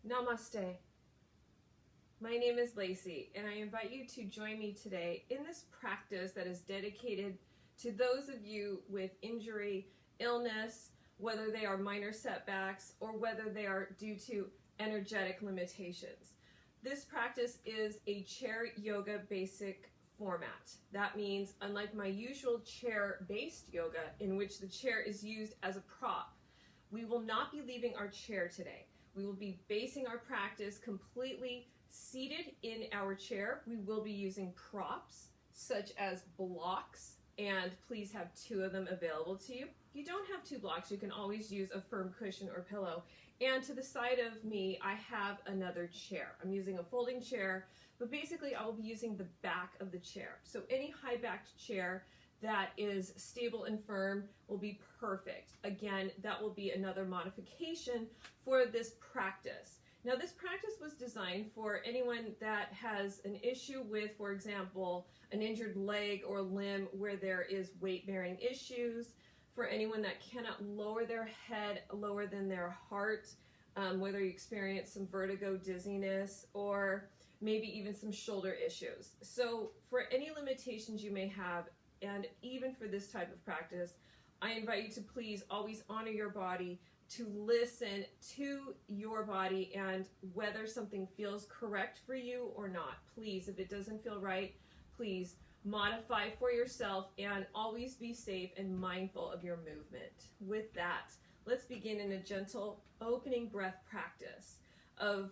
Namaste. My name is Lacey, and I invite you to join me today in this practice that is dedicated to those of you with injury, illness, whether they are minor setbacks or whether they are due to energetic limitations. This practice is a chair yoga basic format. That means, unlike my usual chair-based yoga, in which the chair is used as a prop, we will not be leaving our chair today. We will be basing our practice completely seated in our chair. We will be using props such as blocks, and please have 2 of them available to you. If you don't have 2 blocks, you can always use a firm cushion or pillow. And to the side of me, I have another chair. I'm using a folding chair, but basically I will be using the back of the chair. So any high-backed chair that is stable and firm will be perfect. Again, that will be another modification for this practice. Now, this practice was designed for anyone that has an issue with, for example, an injured leg or limb where there is weight-bearing issues, for anyone that cannot lower their head lower than their heart, whether you experience some vertigo, dizziness, or maybe even some shoulder issues. So for any limitations you may have, and even for this type of practice, I invite you to please always honor your body, to listen to your body and whether something feels correct for you or not. Please, if it doesn't feel right, please modify for yourself and always be safe and mindful of your movement. With that, let's begin in a gentle opening breath practice of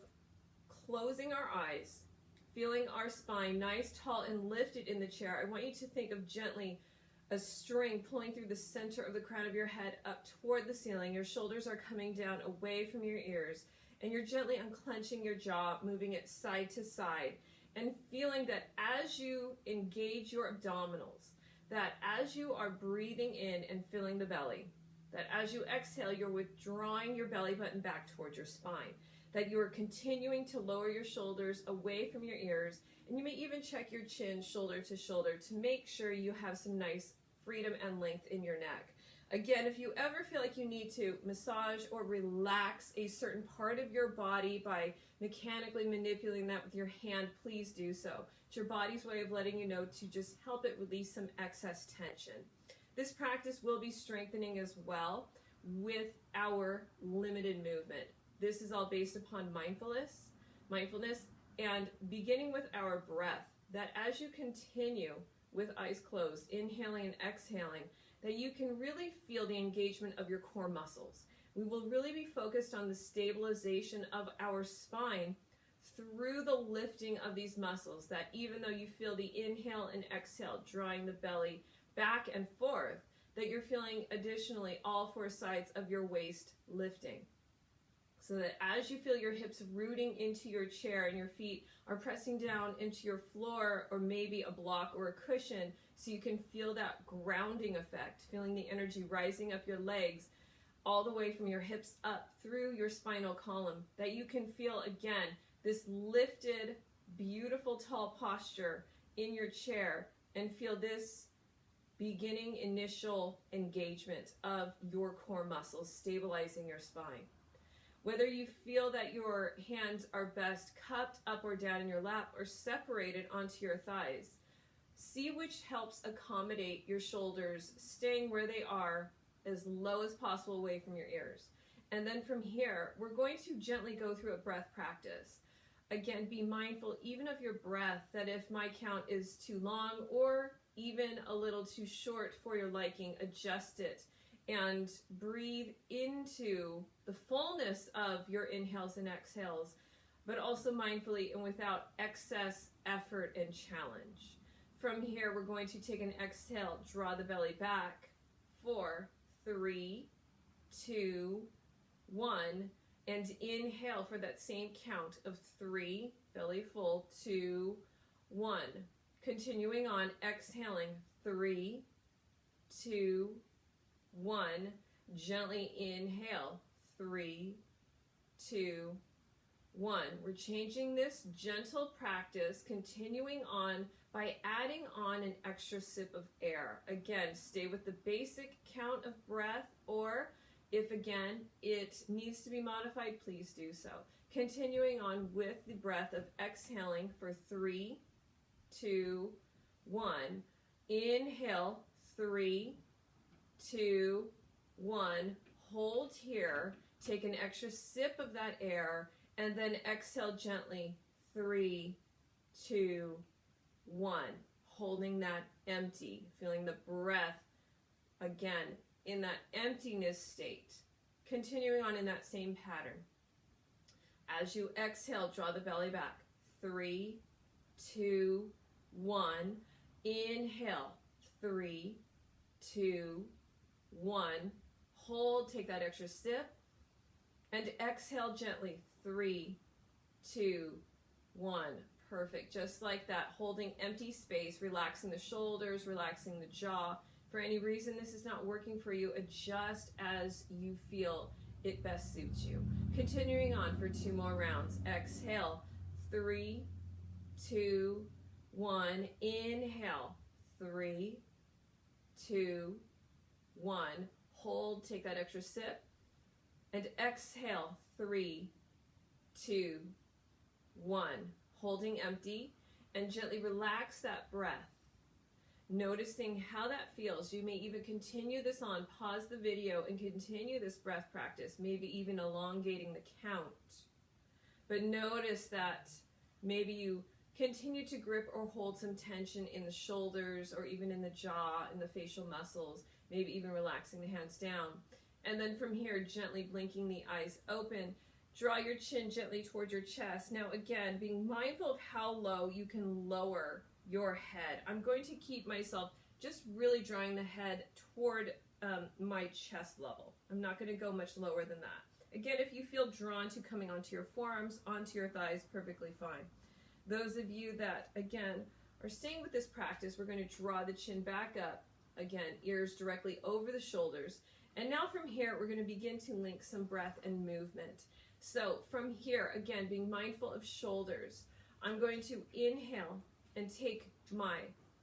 closing our eyes, feeling our spine nice, tall, and lifted in the chair. I want you to think of gently a string pulling through the center of the crown of your head up toward the ceiling. Your shoulders are coming down away from your ears, and you're gently unclenching your jaw, moving it side to side, and feeling that as you engage your abdominals, that as you are breathing in and filling the belly, that as you exhale, you're withdrawing your belly button back towards your spine, that you are continuing to lower your shoulders away from your ears, and you may even check your chin shoulder to shoulder to make sure you have some nice freedom and length in your neck. Again, if you ever feel like you need to massage or relax a certain part of your body by mechanically manipulating that with your hand, please do so. It's your body's way of letting you know to just help it release some excess tension. This practice will be strengthening as well with our limited movement. This is all based upon mindfulness, and beginning with our breath, that as you continue with eyes closed, inhaling and exhaling, that you can really feel the engagement of your core muscles. We will really be focused on the stabilization of our spine through the lifting of these muscles, that even though you feel the inhale and exhale drawing the belly back and forth, that you're feeling additionally all 4 sides of your waist lifting. So that as you feel your hips rooting into your chair and your feet are pressing down into your floor or maybe a block or a cushion, so you can feel that grounding effect, feeling the energy rising up your legs all the way from your hips up through your spinal column, that you can feel again this lifted, beautiful, tall posture in your chair and feel this beginning initial engagement of your core muscles, stabilizing your spine. Whether you feel that your hands are best cupped up or down in your lap or separated onto your thighs, see which helps accommodate your shoulders staying where they are as low as possible away from your ears. And then from here, we're going to gently go through a breath practice. Again, be mindful even of your breath, that if my count is too long or even a little too short for your liking, adjust it and breathe into the fullness of your inhales and exhales, but also mindfully and without excess effort and challenge. From here, we're going to take an exhale, draw the belly back, 4, 3, 2, 1, and inhale for that same count of 3, belly full, 2, 1. Continuing on, exhaling, 3, 2, 1. Gently inhale, 3, 2, 1. We're changing this gentle practice, continuing on by adding on an extra sip of air. Again, stay with the basic count of breath, or If again, it needs to be modified, please do so. Continuing on with the breath of exhaling for 3, 2, 1. Inhale, 3, 2, 1. Hold here. Take an extra sip of that air, and then exhale gently. 3, 2, 1. Holding that empty, feeling the breath again in that emptiness state. Continuing on in that same pattern. As you exhale, draw the belly back. 3, 2, 1. Inhale. 3, 2, 1. Hold, take that extra sip, and exhale gently. 3, 2, 1. Perfect. Just like that, holding empty space, relaxing the shoulders, relaxing the jaw. For any reason this is not working for you, adjust as you feel it best suits you. Continuing on for 2 more rounds. Exhale. 3, 2, 1. Inhale. 3, 2, 1. Hold, take that extra sip, and exhale. 3, 2, 1. Holding empty, and gently relax that breath. Noticing how that feels. You may even continue this on, pause the video, and continue this breath practice, maybe even elongating the count. But notice that maybe you continue to grip or hold some tension in the shoulders or even in the jaw, in the facial muscles, maybe even relaxing the hands down. And then from here, gently blinking the eyes open. Draw your chin gently toward your chest. Now again, being mindful of how low you can lower your head. I'm going to keep myself just really drawing the head toward my chest level. I'm not going to go much lower than that. Again, if you feel drawn to coming onto your forearms, onto your thighs, perfectly fine. Those of you that, again, are staying with this practice, we're going to draw the chin back up. Again, ears directly over the shoulders. And now from here, we're going to begin to link some breath and movement. So from here, again, being mindful of shoulders, I'm going to inhale and take my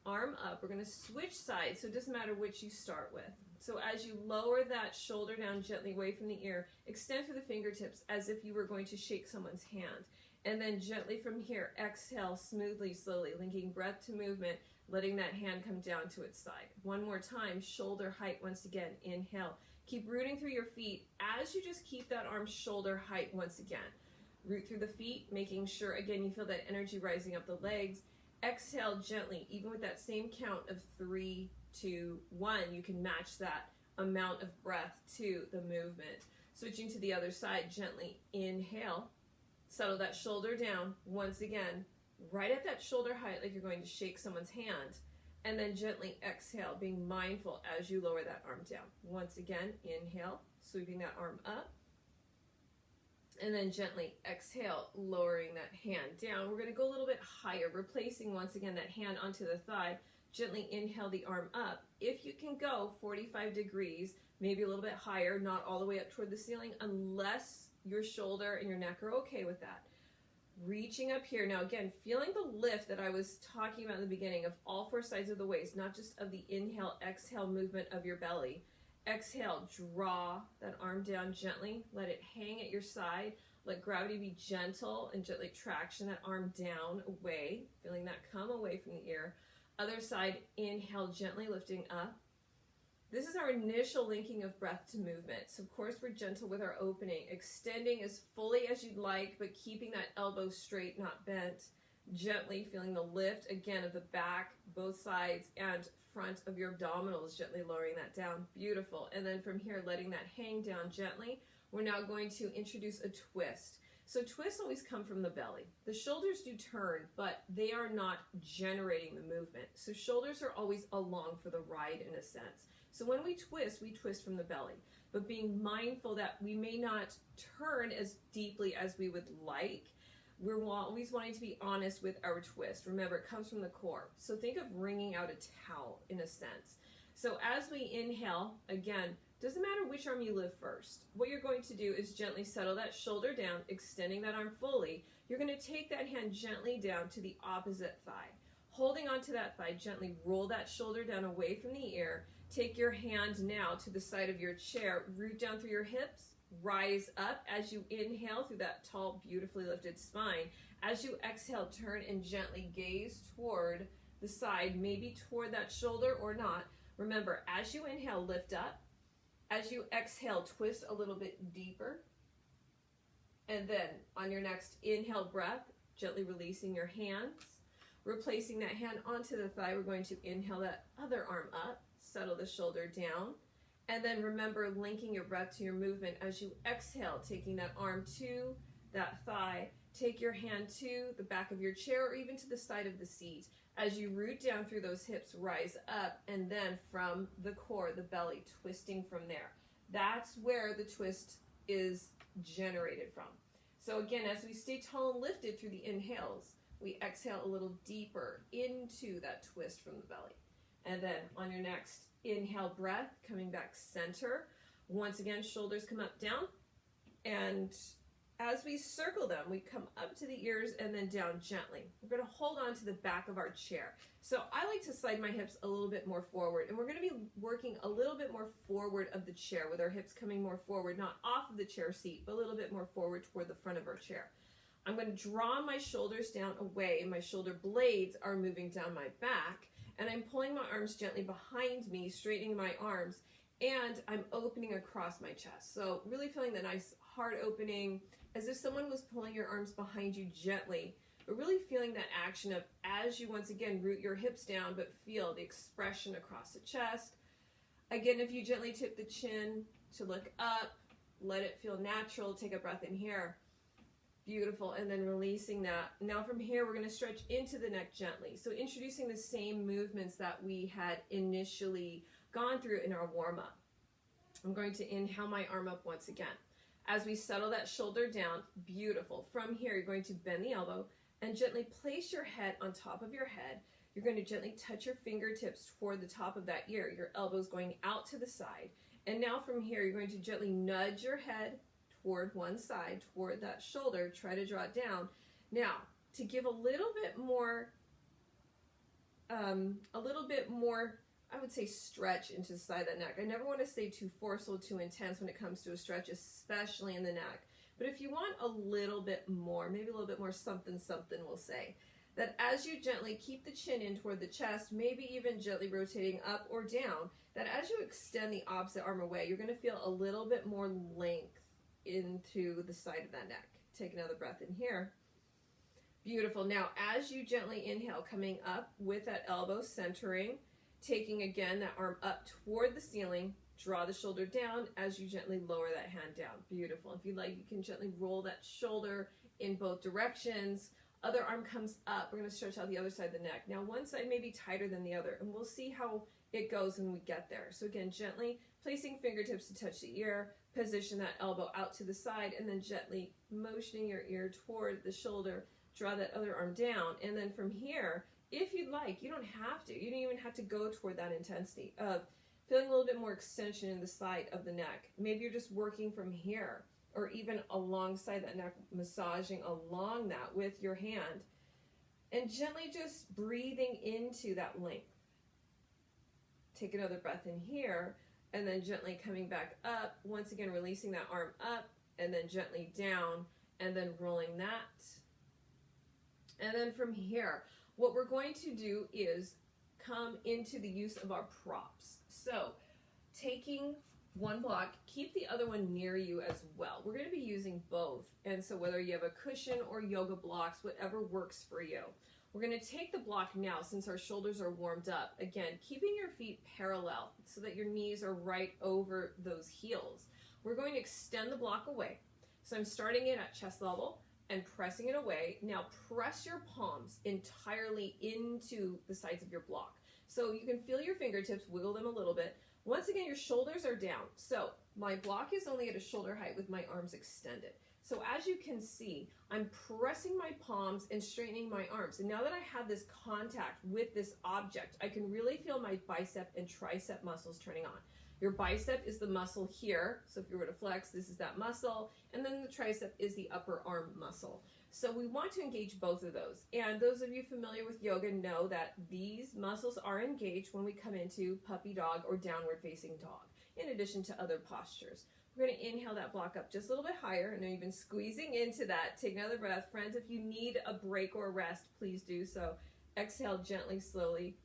arm up. We're going to switch sides, so it doesn't matter which you start with. So as you lower that shoulder down gently away from the ear, extend through the fingertips as if you were going to shake someone's hand. And then gently from here, exhale smoothly, slowly, linking breath to movement, letting that hand come down to its side. One more time, shoulder height once again. Inhale. Keep rooting through your feet as you just keep that arm shoulder height once again. Root through the feet, making sure, again, you feel that energy rising up the legs. Exhale gently, even with that same count of 3, 2, 1. You can match that amount of breath to the movement. Switching to the other side, gently inhale. Settle that shoulder down once again, right at that shoulder height like you're going to shake someone's hand. And then gently exhale, being mindful as you lower that arm down. Once again, inhale, sweeping that arm up. And then gently exhale, lowering that hand down. We're going to go a little bit higher, replacing once again that hand onto the thigh. Gently inhale the arm up. If you can go 45 degrees, maybe a little bit higher, not all the way up toward the ceiling, unless your shoulder and your neck are okay with that. Reaching up here. Now again, feeling the lift that I was talking about in the beginning of all 4 sides of the waist, not just of the inhale, exhale movement of your belly. Exhale, draw that arm down gently. Let it hang at your side. Let gravity be gentle and gently traction that arm down, away. Feeling that come away from the ear. Other side, inhale, gently lifting up. This is our initial linking of breath to movement. So of course we're gentle with our opening, extending as fully as you'd like, but keeping that elbow straight, not bent. Gently feeling the lift, again, of the back, both sides, and front of your abdominals, gently lowering that down. Beautiful. And then from here, letting that hang down gently. We're now going to introduce a twist. So twists always come from the belly. The shoulders do turn, but they are not generating the movement. So shoulders are always along for the ride in a sense. So when we twist from the belly, but being mindful that we may not turn as deeply as we would like. We're always wanting to be honest with our twist. Remember, it comes from the core. So think of wringing out a towel in a sense. So as we inhale, again, doesn't matter which arm you lift first. What you're going to do is gently settle that shoulder down, extending that arm fully. You're going to take that hand gently down to the opposite thigh. Holding onto that thigh, gently roll that shoulder down away from the ear. Take your hand now to the side of your chair, root down through your hips, rise up as you inhale through that tall, beautifully lifted spine. As you exhale, turn and gently gaze toward the side, maybe toward that shoulder or not. Remember, as you inhale, lift up. As you exhale, twist a little bit deeper. And then on your next inhale breath, gently releasing your hands, replacing that hand onto the thigh. We're going to inhale that other arm up, settle the shoulder down. And then remember linking your breath to your movement as you exhale, taking that arm to that thigh. Take your hand to the back of your chair or even to the side of the seat. As you root down through those hips, rise up, and then from the core, the belly, twisting from there. That's where the twist is generated from. So again, as we stay tall and lifted through the inhales, we exhale a little deeper into that twist from the belly. And then on your next inhale breath, coming back center. Once again, shoulders come up, down. And as we circle them, we come up to the ears and then down gently. We're going to hold on to the back of our chair. So I like to slide my hips a little bit more forward, and we're going to be working a little bit more forward of the chair with our hips coming more forward, not off of the chair seat, but a little bit more forward toward the front of our chair. I'm going to draw my shoulders down away, and my shoulder blades are moving down my back, and I'm pulling my arms gently behind me, straightening my arms, and I'm opening across my chest. So really feeling the nice hard opening, as if someone was pulling your arms behind you gently, but really feeling that action of as you once again root your hips down, but feel the expression across the chest. Again, if you gently tip the chin to look up, let it feel natural. Take a breath in here. Beautiful. And then releasing that. Now from here, we're going to stretch into the neck gently. So introducing the same movements that we had initially gone through in our warm-up. I'm going to inhale my arm up once again. As we settle that shoulder down, beautiful. From here, you're going to bend the elbow and gently place your head on top of your head. You're going to gently touch your fingertips toward the top of that ear. Your elbows going out to the side. And now from here, you're going to gently nudge your head toward one side, toward that shoulder. Try to draw it down. Now, to give a little bit more, I would say stretch into the side of the neck. I never want to say too forceful, too intense when it comes to a stretch, especially in the neck. But if you want a little bit more, maybe a little bit more something, we'll say, that as you gently keep the chin in toward the chest, maybe even gently rotating up or down, that as you extend the opposite arm away, you're going to feel a little bit more length into the side of that neck. Take another breath in here. Beautiful. Now, as you gently inhale, coming up with that elbow centering, taking again that arm up toward the ceiling, draw the shoulder down as you gently lower that hand down. Beautiful. If you like, you can gently roll that shoulder in both directions. Other arm comes up. We're going to stretch out the other side of the neck. Now, one side may be tighter than the other, and we'll see how it goes when we get there. So again, gently placing fingertips to touch the ear, position that elbow out to the side, and then gently motioning your ear toward the shoulder, draw that other arm down. And then from here, if you'd like, you don't have to. You don't even have to go toward that intensity of feeling a little bit more extension in the side of the neck. Maybe you're just working from here or even alongside that neck, massaging along that with your hand and gently just breathing into that length. Take another breath in here and then gently coming back up. Once again, releasing that arm up and then gently down and then rolling that. And then from here, what we're going to do is come into the use of our props. So taking one block, keep the other one near you as well. We're going to be using both. And so whether you have a cushion or yoga blocks, whatever works for you. We're going to take the block now since our shoulders are warmed up. Again, keeping your feet parallel so that your knees are right over those heels. We're going to extend the block away. So I'm starting it at chest level and pressing it away. Now press your palms entirely into the sides of your block. So you can feel your fingertips, wiggle them a little bit. Once again, your shoulders are down. So my block is only at a shoulder height with my arms extended. So as you can see, I'm pressing my palms and straightening my arms. And now that I have this contact with this object, I can really feel my bicep and tricep muscles turning on. Your bicep is the muscle here. So if you were to flex, this is that muscle. And then the tricep is the upper arm muscle. So we want to engage both of those. And those of you familiar with yoga know that these muscles are engaged when we come into puppy dog or downward facing dog, in addition to other postures. We're going to inhale that block up just a little bit higher. I know you've been squeezing into that. Take another breath. Friends, if you need a break or a rest, please do so. Exhale gently, slowly,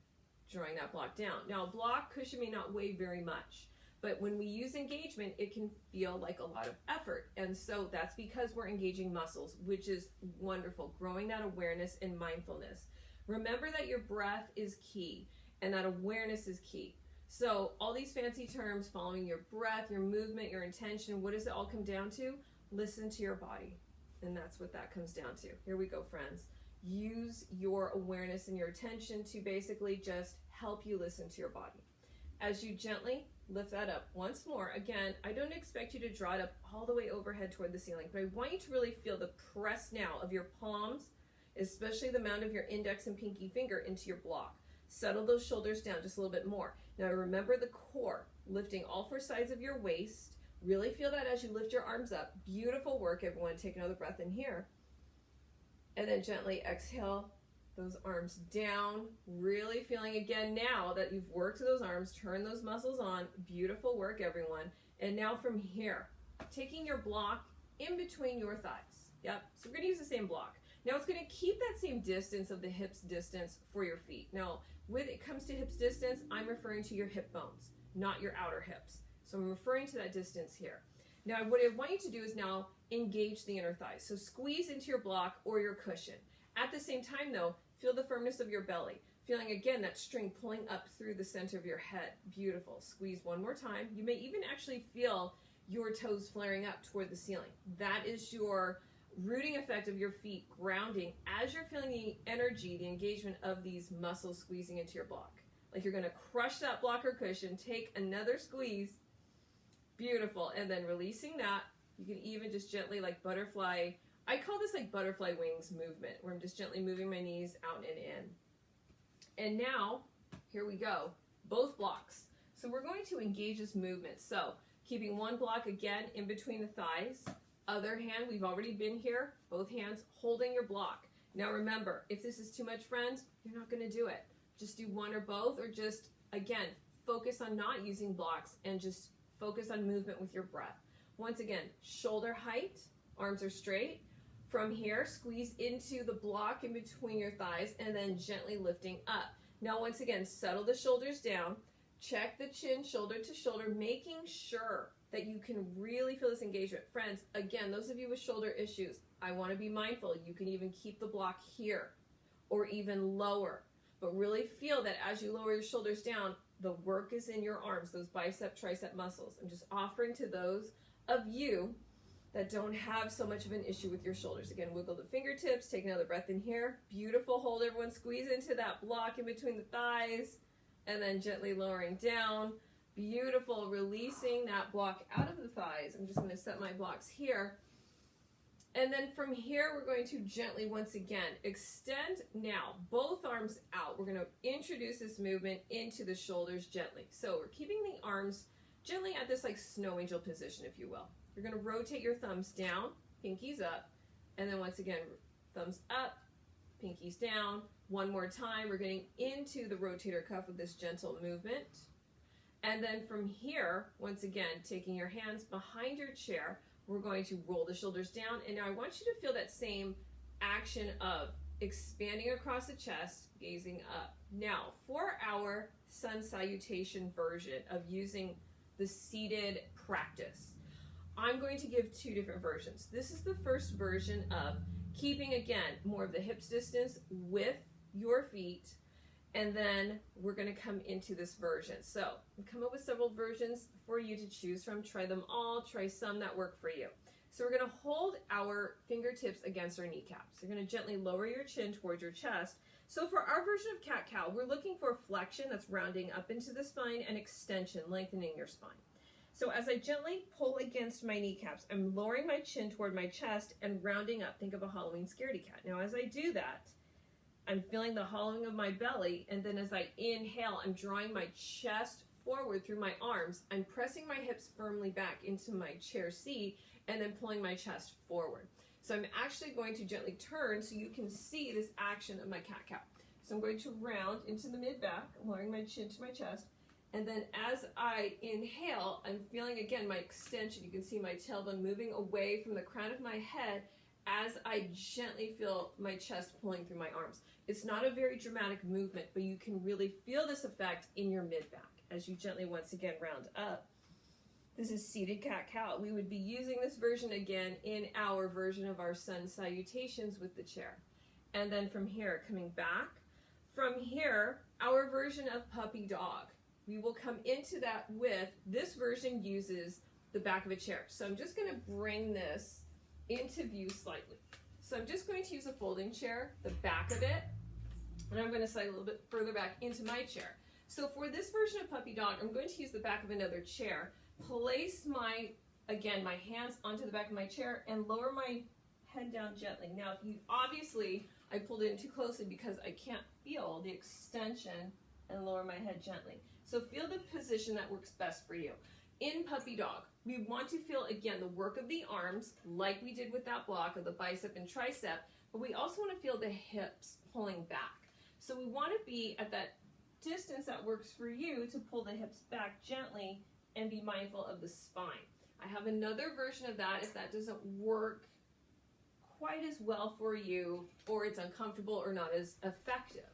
drawing that block down. Now, a block cushion may not weigh very much, but when we use engagement, it can feel like a lot of effort. And so that's because we're engaging muscles, which is wonderful, growing that awareness and mindfulness. Remember that your breath is key and that awareness is key. So all these fancy terms, following your breath, your movement, your intention, what does it all come down to? Listen to your body. And that's what that comes down to. Here we go, friends. Use your awareness and your attention to basically just help you listen to your body. As you gently lift that up once more, again, I don't expect you to draw it up all the way overhead toward the ceiling, but I want you to really feel the press now of your palms, especially the mound of your index and pinky finger into your block. Settle those shoulders down just a little bit more. Now remember the core, lifting all four sides of your waist. Really feel that as you lift your arms up. Beautiful work, everyone. Take another breath in here. And then gently exhale those arms down. Really feeling again now that you've worked those arms, turn those muscles on. Beautiful work, everyone. And now from here, taking your block in between your thighs. Yep, so we're gonna use the same block. Now it's gonna keep that same distance of the hips distance for your feet. Now, when it comes to hips distance, I'm referring to your hip bones, not your outer hips. So I'm referring to that distance here. Now, what I want you to do is now engage the inner thighs. So squeeze into your block or your cushion. At the same time though, feel the firmness of your belly. Feeling again that string pulling up through the center of your head. Beautiful. Squeeze one more time. You may even actually feel your toes flaring up toward the ceiling. That is your rooting effect of your feet grounding as you're feeling the energy, the engagement of these muscles squeezing into your block. Like you're going to crush that block or cushion, take another squeeze. Beautiful. And then releasing that, you can even just gently like butterfly. I call this like butterfly wings movement, where I'm just gently moving my knees out and in. And now, here we go, both blocks. So we're going to engage this movement. So keeping one block again in between the thighs. Other hand, we've already been here, both hands holding your block. Now remember, if this is too much, friends, you're not going to do it. Just do one or both, or just, again, focus on not using blocks and just focus on movement with your breath. Once again, shoulder height, arms are straight. From here, squeeze into the block in between your thighs and then gently lifting up. Now, once again, settle the shoulders down. Check the chin, shoulder to shoulder, making sure that you can really feel this engagement. Friends, again, those of you with shoulder issues, I want to be mindful. You can even keep the block here or even lower, but really feel that as you lower your shoulders down, the work is in your arms, those bicep, tricep muscles. I'm just offering to those of you that don't have so much of an issue with your shoulders. Again, wiggle the fingertips, take another breath in here. Beautiful, hold everyone, squeeze into that block in between the thighs, and then gently lowering down. Beautiful, releasing that block out of the thighs. I'm just going to set my blocks here. And then from here, we're going to gently, once again, extend now, both arms out. We're going to introduce this movement into the shoulders gently. So we're keeping the arms gently at this like snow angel position, if you will. You're going to rotate your thumbs down, pinkies up, and then once again, thumbs up, pinkies down. One more time, we're getting into the rotator cuff with this gentle movement. And then from here, once again, taking your hands behind your chair, we're going to roll the shoulders down. And now I want you to feel that same action of expanding across the chest, gazing up. Now, for our sun salutation version of using the seated practice, I'm going to give two different versions. This is the first version of keeping, again, more of the hips distance with your feet. And then we're going to come into this version. So we come up with several versions for you to choose from. Try them all. Try some that work for you. So we're going to hold our fingertips against our kneecaps. You're going to gently lower your chin towards your chest. So for our version of cat-cow, we're looking for flexion, that's rounding up into the spine, and extension, lengthening your spine. So as I gently pull against my kneecaps, I'm lowering my chin toward my chest and rounding up. Think of a Halloween scaredy cat. Now as I do that, I'm feeling the hollowing of my belly, and then as I inhale, I'm drawing my chest forward through my arms. I'm pressing my hips firmly back into my chair seat and then pulling my chest forward. So I'm actually going to gently turn so you can see this action of my cat-cow. So I'm going to round into the mid-back, lowering my chin to my chest. And then as I inhale, I'm feeling again my extension. You can see my tailbone moving away from the crown of my head as I gently feel my chest pulling through my arms. It's not a very dramatic movement, but you can really feel this effect in your mid-back as you gently once again round up. This is seated cat-cow. We would be using this version again in our version of our sun salutations with the chair. And then from here, coming back. From here, our version of puppy dog. We will come into that with, this version uses the back of a chair. So I'm just gonna bring this into view slightly. So I'm just going to use a folding chair, the back of it, and I'm gonna slide a little bit further back into my chair. So for this version of puppy dog, I'm going to use the back of another chair, place my hands onto the back of my chair and lower my head down gently. Now, if you, obviously, I pulled it in too closely because I can't feel the extension and lower my head gently. So feel the position that works best for you. In puppy dog, we want to feel, again, the work of the arms, like we did with that block of the bicep and tricep, but we also want to feel the hips pulling back. So we want to be at that distance that works for you to pull the hips back gently and be mindful of the spine. I have another version of that if that doesn't work quite as well for you, or it's uncomfortable or not as effective.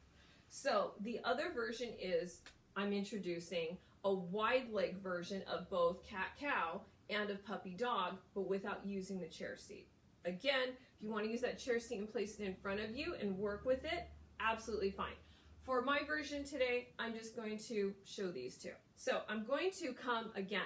So the other version is, I'm introducing a wide leg version of both cat-cow and of puppy dog, but without using the chair seat. Again, if you want to use that chair seat and place it in front of you and work with it, absolutely fine. For my version today, I'm just going to show these two. So I'm going to come again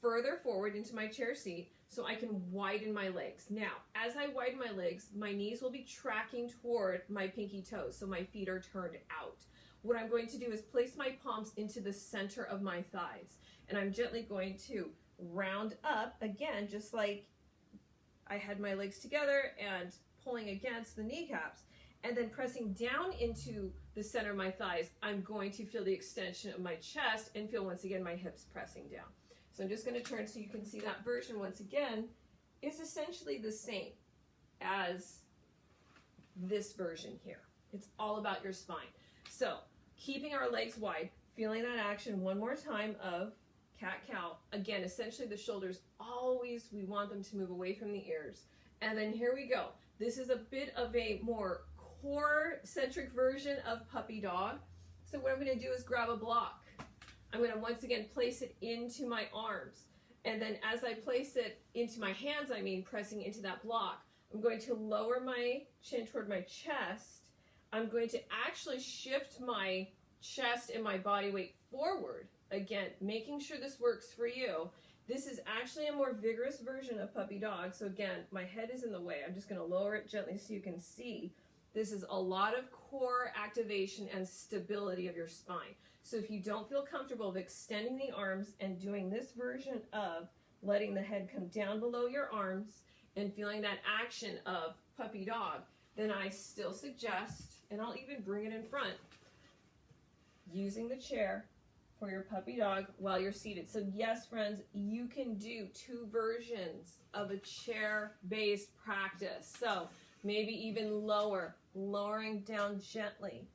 further forward into my chair seat so I can widen my legs. Now, as I widen my legs, my knees will be tracking toward my pinky toes, so my feet are turned out. What I'm going to do is place my palms into the center of my thighs, and I'm gently going to round up, again, just like I had my legs together and pulling against the kneecaps, and then pressing down into the center of my thighs, I'm going to feel the extension of my chest and feel once again my hips pressing down. So I'm just going to turn so you can see that version once again is essentially the same as this version here. It's all about your spine. So keeping our legs wide, feeling that action one more time of cat-cow. Again, essentially the shoulders always, we want them to move away from the ears. And then here we go. This is a bit of a more core-centric version of puppy dog. So what I'm going to do is grab a block. I'm going to once again place it into my arms. And then as I place it into my hands, pressing into that block, I'm going to lower my chin toward my chest. I'm going to actually shift my chest and my body weight forward. Again, making sure this works for you. This is actually a more vigorous version of puppy dog. So again, my head is in the way. I'm just going to lower it gently so you can see. This is a lot of core activation and stability of your spine. So if you don't feel comfortable with extending the arms and doing this version of letting the head come down below your arms and feeling that action of puppy dog, then I still suggest, and I'll even bring it in front, using the chair for your puppy dog while you're seated. So yes, friends, you can do two versions of a chair-based practice. So maybe even lowering down gently.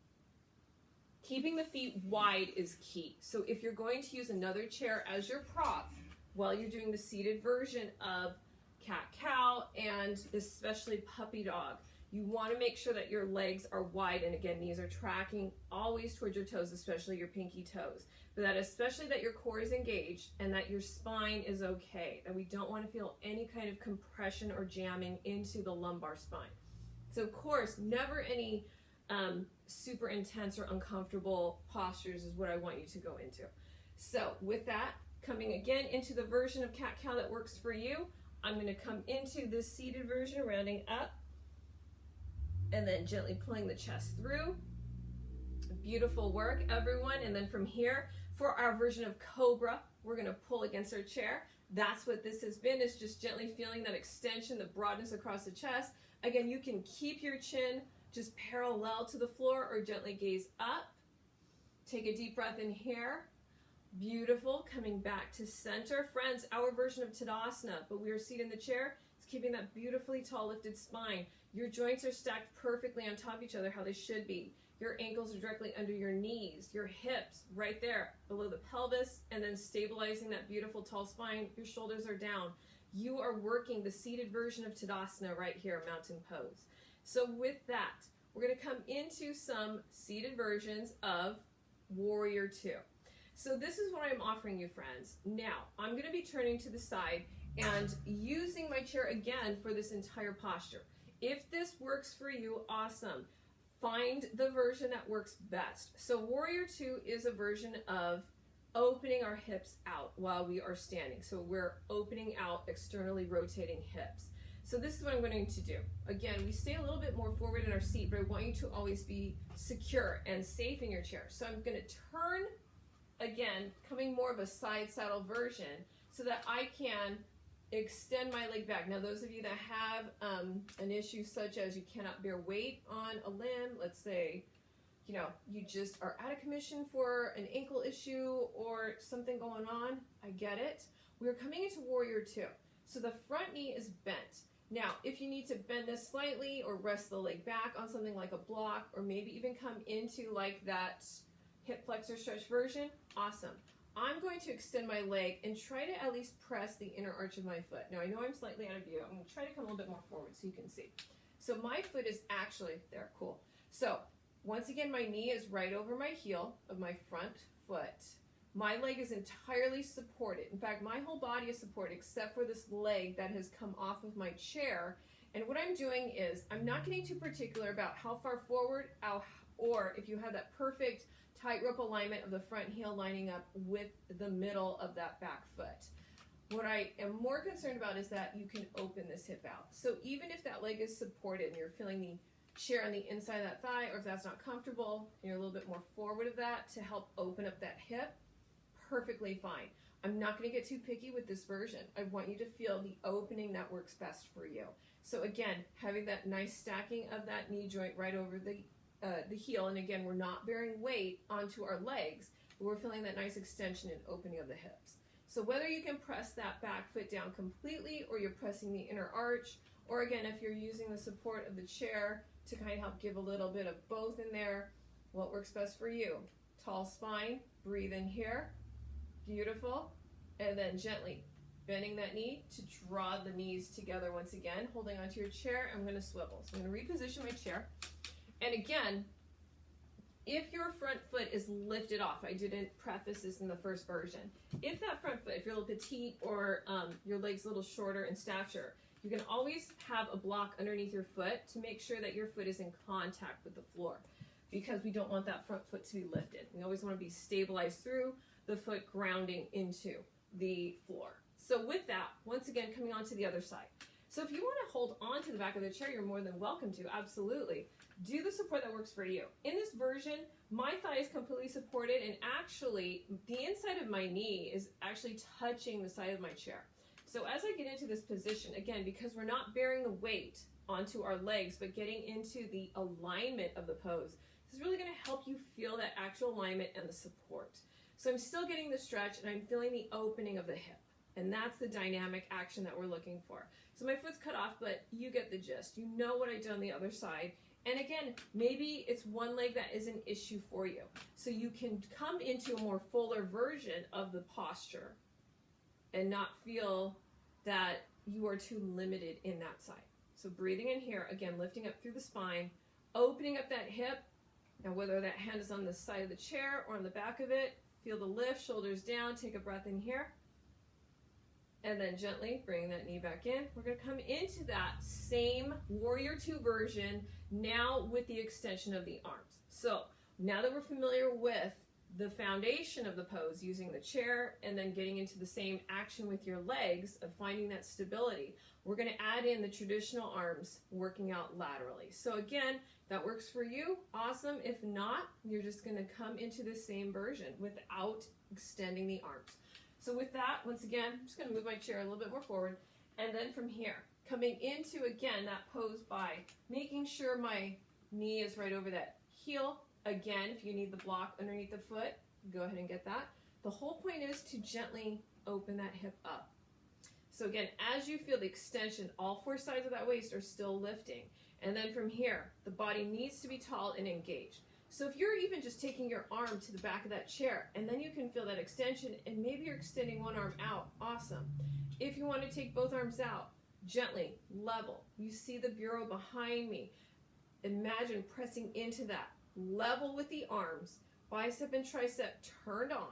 Keeping the feet wide is key. So if you're going to use another chair as your prop while you're doing the seated version of cat-cow and especially puppy dog, you want to make sure that your legs are wide, and again, knees are tracking always towards your toes, especially your pinky toes. But that especially that your core is engaged and that your spine is okay, that we don't want to feel any kind of compression or jamming into the lumbar spine. So of course, never any super intense or uncomfortable postures is what I want you to go into. So with that, coming again into the version of cat-cow that works for you, I'm going to come into this seated version, rounding up, and then gently pulling the chest through. Beautiful work, everyone. And then from here, for our version of cobra, we're going to pull against our chair. That's what this has been, is just gently feeling that extension, the broadness across the chest. Again, you can keep your chin just parallel to the floor or gently gaze up. Take a deep breath in here. Beautiful. Coming back to center. Friends, our version of Tadasana, but we are seated in the chair. It's keeping that beautifully tall lifted spine. Your joints are stacked perfectly on top of each other, how they should be. Your ankles are directly under your knees, your hips right there below the pelvis, and then stabilizing that beautiful tall spine. Your shoulders are down. You are working the seated version of Tadasana right here, mountain pose. So with that, we're going to come into some seated versions of Warrior Two. So this is what I'm offering you, friends. Now, I'm going to be turning to the side and using my chair again for this entire posture. If this works for you, awesome. Find the version that works best. So Warrior Two is a version of opening our hips out while we are standing. So we're opening out, externally rotating hips. So this is what I'm going to do. Again, we stay a little bit more forward in our seat, but I want you to always be secure and safe in your chair. So I'm going to turn, again, coming more of a side saddle version so that I can extend my leg back. Now, those of you that have an issue such as you cannot bear weight on a limb, let's say, you know, you just are out of commission for an ankle issue or something going on, I get it. We're coming into Warrior Two. So the front knee is bent. Now, if you need to bend this slightly or rest the leg back on something like a block, or maybe even come into like that hip flexor stretch version, awesome. I'm going to extend my leg and try to at least press the inner arch of my foot. Now, I know I'm slightly out of view. I'm going to try to come a little bit more forward so you can see. So my foot is actually there. Cool. So once again, my knee is right over my heel of my front foot. My leg is entirely supported. In fact, my whole body is supported except for this leg that has come off of my chair. And what I'm doing is I'm not getting too particular about how far forward or if you have that perfect tightrope alignment of the front heel lining up with the middle of that back foot. What I am more concerned about is that you can open this hip out. So even if that leg is supported and you're feeling the chair on the inside of that thigh, or if that's not comfortable, and you're a little bit more forward of that to help open up that hip, perfectly fine. I'm not going to get too picky with this version. I want you to feel the opening that works best for you. So again, having that nice stacking of that knee joint right over the heel, and again, we're not bearing weight onto our legs, but we're feeling that nice extension and opening of the hips. So whether you can press that back foot down completely, or you're pressing the inner arch, or again, if you're using the support of the chair to kind of help give a little bit of both in there, what works best for you? Tall spine, breathe in here. Beautiful. And then gently bending that knee to draw the knees together once again, holding onto your chair. I'm going to swivel. So I'm going to reposition my chair. And again, if your front foot is lifted off, I didn't preface this in the first version. If that front foot, if you're a little petite or your leg's a little shorter in stature, you can always have a block underneath your foot to make sure that your foot is in contact with the floor, because we don't want that front foot to be lifted. We always want to be stabilized through the foot grounding into the floor. So with that, once again, coming on to the other side. So if you want to hold on to the back of the chair, you're more than welcome to, absolutely. Do the support that works for you. In this version, my thigh is completely supported, and actually the inside of my knee is actually touching the side of my chair. So as I get into this position, again, because we're not bearing the weight onto our legs, but getting into the alignment of the pose, this is really going to help you feel that actual alignment and the support. So I'm still getting the stretch, and I'm feeling the opening of the hip. And that's the dynamic action that we're looking for. So my foot's cut off, but you get the gist. You know what I did on the other side. And again, maybe it's one leg that is an issue for you. So you can come into a more fuller version of the posture and not feel that you are too limited in that side. So breathing in here, again, lifting up through the spine, opening up that hip. Now, whether that hand is on the side of the chair or on the back of it, feel the lift, shoulders down, take a breath in here. And then gently bring that knee back in. We're going to come into that same Warrior Two version now with the extension of the arms. So now that we're familiar with the foundation of the pose, using the chair and then getting into the same action with your legs of finding that stability, we're going to add in the traditional arms working out laterally. So again, that works for you, awesome. If not, you're just going to come into the same version without extending the arms. So with that, once again, I'm just going to move my chair a little bit more forward. And then from here, coming into, again, that pose by making sure my knee is right over that heel. Again, if you need the block underneath the foot, go ahead and get that. The whole point is to gently open that hip up. So again, as you feel the extension, all four sides of that waist are still lifting. And then from here, the body needs to be tall and engaged. So if you're even just taking your arm to the back of that chair, and then you can feel that extension, and maybe you're extending one arm out, awesome. If you want to take both arms out, gently, level. You see the bureau behind me. Imagine pressing into that. Level with the arms, bicep and tricep turned on.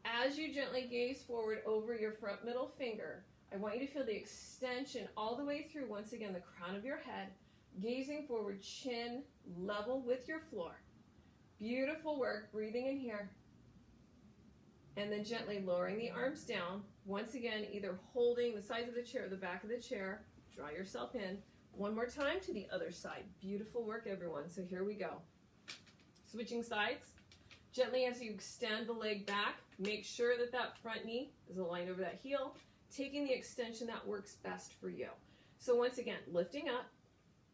As you gently gaze forward over your front middle finger, I want you to feel the extension all the way through, once again, the crown of your head, gazing forward, chin level with your floor. Beautiful work, breathing in here. And then gently lowering the arms down. Once again, either holding the sides of the chair or the back of the chair. Draw yourself in. One more time to the other side. Beautiful work, everyone. So here we go. Switching sides. Gently as you extend the leg back, make sure that that front knee is aligned over that heel, taking the extension that works best for you. So once again, lifting up,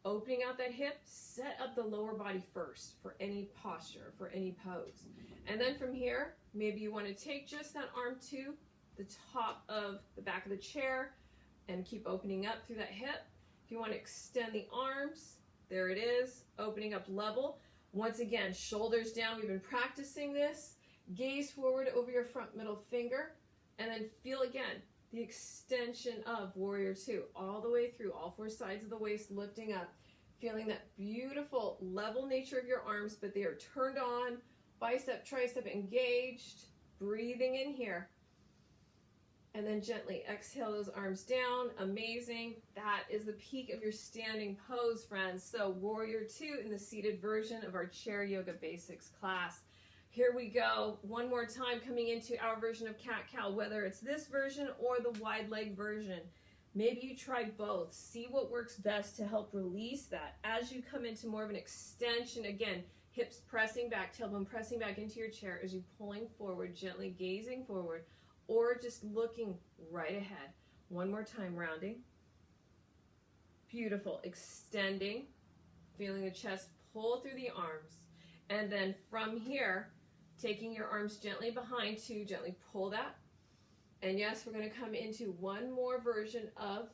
opening out that hip, set up the lower body first for any posture, for any pose. And then from here, maybe you want to take just that arm to the top of the back of the chair and keep opening up through that hip. If you want to extend the arms, there it is, opening up level. Once again, shoulders down. We've been practicing this. Gaze forward over your front middle finger, and then feel again the extension of Warrior Two, all the way through, all four sides of the waist lifting up, feeling that beautiful level nature of your arms, but they are turned on, bicep, tricep engaged, breathing in here. And then gently exhale those arms down. Amazing. That is the peak of your standing pose, friends. So Warrior Two in the seated version of our Chair Yoga Basics class. Here we go. One more time, coming into our version of cat-cow, whether it's this version or the wide leg version. Maybe you try both. See what works best to help release that. As you come into more of an extension, again, hips pressing back, tailbone pressing back into your chair as you pulling forward, gently gazing forward, or just looking right ahead. One more time, rounding. Beautiful. Extending, feeling the chest pull through the arms. And then from here, taking your arms gently behind to gently pull that. And yes, we're going to come into one more version of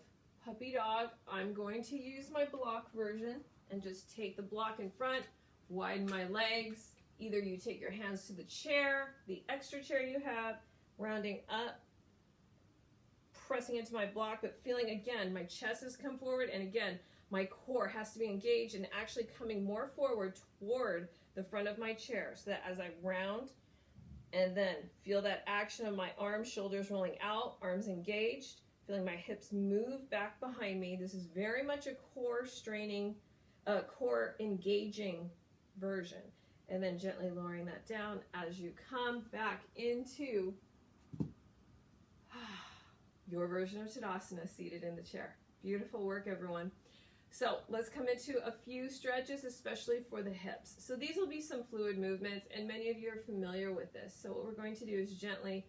puppy dog. I'm going to use my block version and just take the block in front, widen my legs. Either you take your hands to the chair, the extra chair you have, rounding up, pressing into my block, but feeling again, my chest has come forward, and again, my core has to be engaged and actually coming more forward toward the front of my chair, so that as I round and then feel that action of my arms, shoulders rolling out, arms engaged, feeling my hips move back behind me. This is very much a core straining, core engaging version. And then gently lowering that down as you come back into your version of Tadasana, seated in the chair. Beautiful work, everyone. So let's come into a few stretches, especially for the hips. So these will be some fluid movements, and many of you are familiar with this. So what we're going to do is gently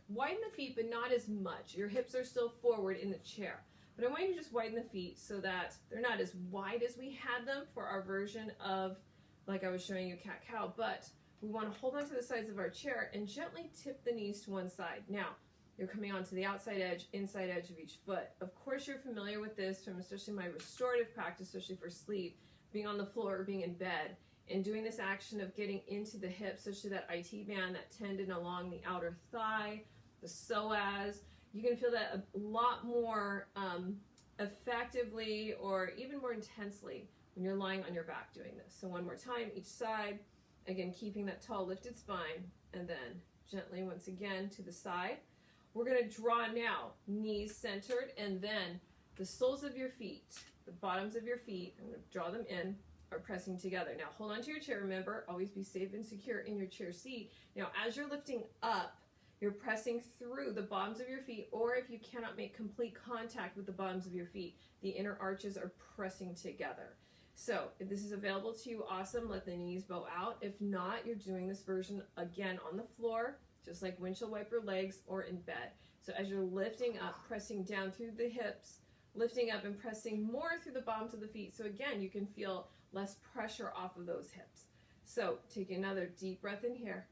widen the feet, but not as much. Your hips are still forward in the chair. But I want you to just widen the feet so that they're not as wide as we had them for our version of, like I was showing you, cat-cow. But we want to hold on to the sides of our chair and gently tip the knees to one side. Now, you're coming onto the outside edge, inside edge of each foot. Of course, you're familiar with this from especially my restorative practice, especially for sleep, being on the floor or being in bed, and doing this action of getting into the hips, especially that IT band, that tendon along the outer thigh, the psoas. You can feel that a lot more effectively or even more intensely when you're lying on your back doing this. So one more time, each side, again, keeping that tall lifted spine, and then gently once again to the side. We're going to draw now, knees centered, and then the soles of your feet, the bottoms of your feet, I'm going to draw them in, are pressing together. Now hold on to your chair, remember, always be safe and secure in your chair seat. Now as you're lifting up, you're pressing through the bottoms of your feet, or if you cannot make complete contact with the bottoms of your feet, the inner arches are pressing together. So if this is available to you, awesome, let the knees bow out. If not, you're doing this version again on the floor, just like windshield wiper legs or in bed. So as you're lifting up, pressing down through the hips, lifting up and pressing more through the bottoms of the feet. So again, you can feel less pressure off of those hips. So take another deep breath in here.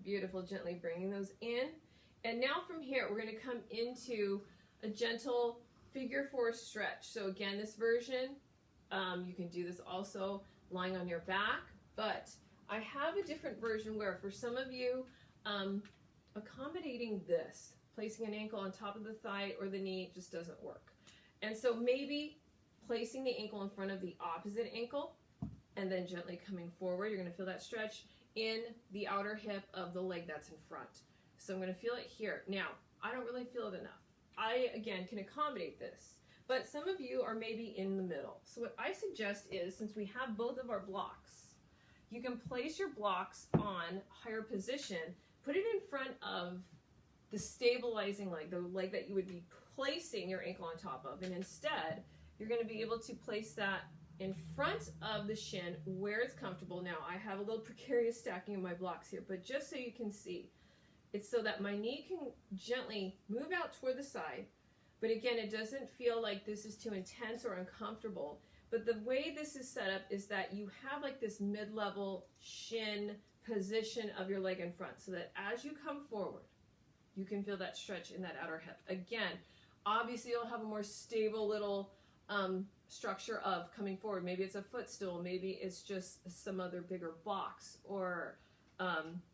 Beautiful, gently bringing those in. And now from here, we're going to come into a gentle figure four stretch. So again, this version, you can do this also lying on your back, but I have a different version where for some of you, accommodating this, placing an ankle on top of the thigh or the knee just doesn't work. And so maybe placing the ankle in front of the opposite ankle and then gently coming forward. You're going to feel that stretch in the outer hip of the leg that's in front. So I'm going to feel it here. Now, I don't really feel it enough. I, again, can accommodate this, but some of you are maybe in the middle. So what I suggest is, since we have both of our blocks, you can place your blocks on higher position, put it in front of the stabilizing leg, the leg that you would be placing your ankle on top of, and instead, you're going to be able to place that in front of the shin where it's comfortable. Now, I have a little precarious stacking of my blocks here, but just so you can see, it's so that my knee can gently move out toward the side, but again, it doesn't feel like this is too intense or uncomfortable. But the way this is set up is that you have like this mid-level shin position of your leg in front, so that as you come forward, you can feel that stretch in that outer hip. Again, obviously you'll have a more stable little structure of coming forward. Maybe it's a footstool, maybe it's just some other bigger box, or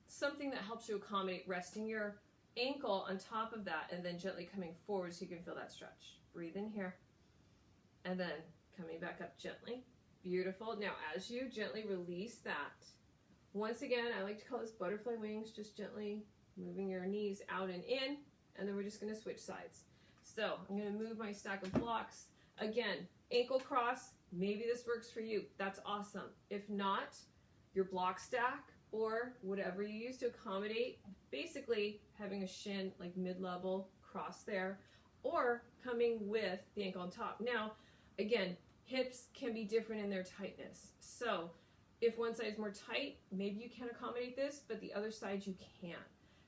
something that helps you accommodate resting your ankle on top of that and then gently coming forward so you can feel that stretch. Breathe in here and then coming back up gently. Beautiful. Now as you gently release that, once again, I like to call this butterfly wings, just gently moving your knees out and in, and then we're just going to switch sides. So I'm going to move my stack of blocks. Again, ankle cross, maybe this works for you. That's awesome. If not, your block stack or whatever you use to accommodate, basically having a shin like mid-level cross there, or coming with the ankle on top. Now, again, hips can be different in their tightness. So if one side is more tight, maybe you can't accommodate this, but the other side you can.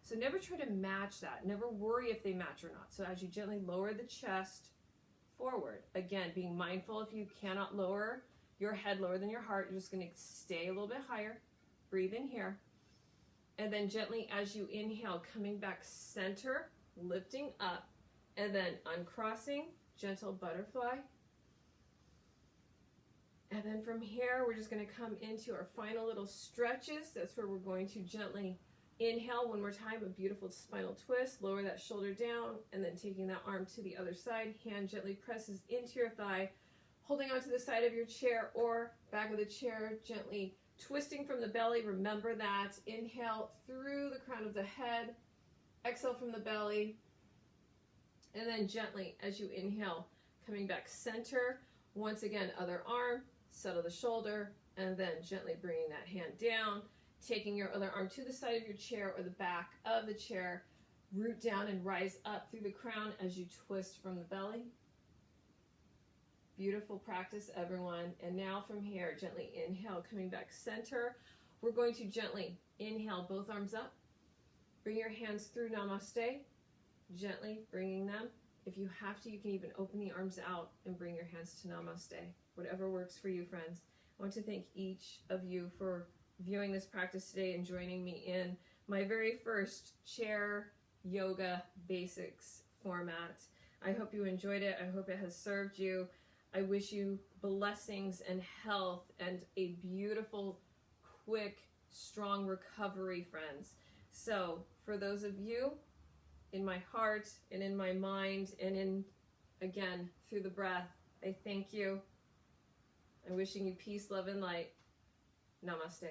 So never try to match that. Never worry if they match or not. So as you gently lower the chest forward, again, being mindful if you cannot lower your head lower than your heart, you're just going to stay a little bit higher. Breathe in here. And then gently as you inhale, coming back center, lifting up, and then uncrossing, gentle butterfly. And then from here, we're just going to come into our final little stretches. That's where we're going to gently inhale one more time, a beautiful spinal twist, lower that shoulder down, and then taking that arm to the other side, hand gently presses into your thigh, holding onto the side of your chair or back of the chair, gently twisting from the belly. Remember that. Inhale through the crown of the head, exhale from the belly, and then gently as you inhale, coming back center. Once again, other arm, settle the shoulder, and then gently bringing that hand down, taking your other arm to the side of your chair or the back of the chair, root down and rise up through the crown as you twist from the belly. Beautiful practice, everyone. And now from here, gently inhale, coming back center. We're going to gently inhale, both arms up. Bring your hands through Namaste, gently bringing them. If you have to, you can even open the arms out and bring your hands to Namaste. Whatever works for you, friends. I want to thank each of you for viewing this practice today and joining me in my very first chair yoga basics format. I hope you enjoyed it. I hope it has served you. I wish you blessings and health and a beautiful, quick, strong recovery, friends. So for those of you, in my heart and in my mind and in, again, through the breath, I thank you. I'm wishing you peace, love, and light. Namaste.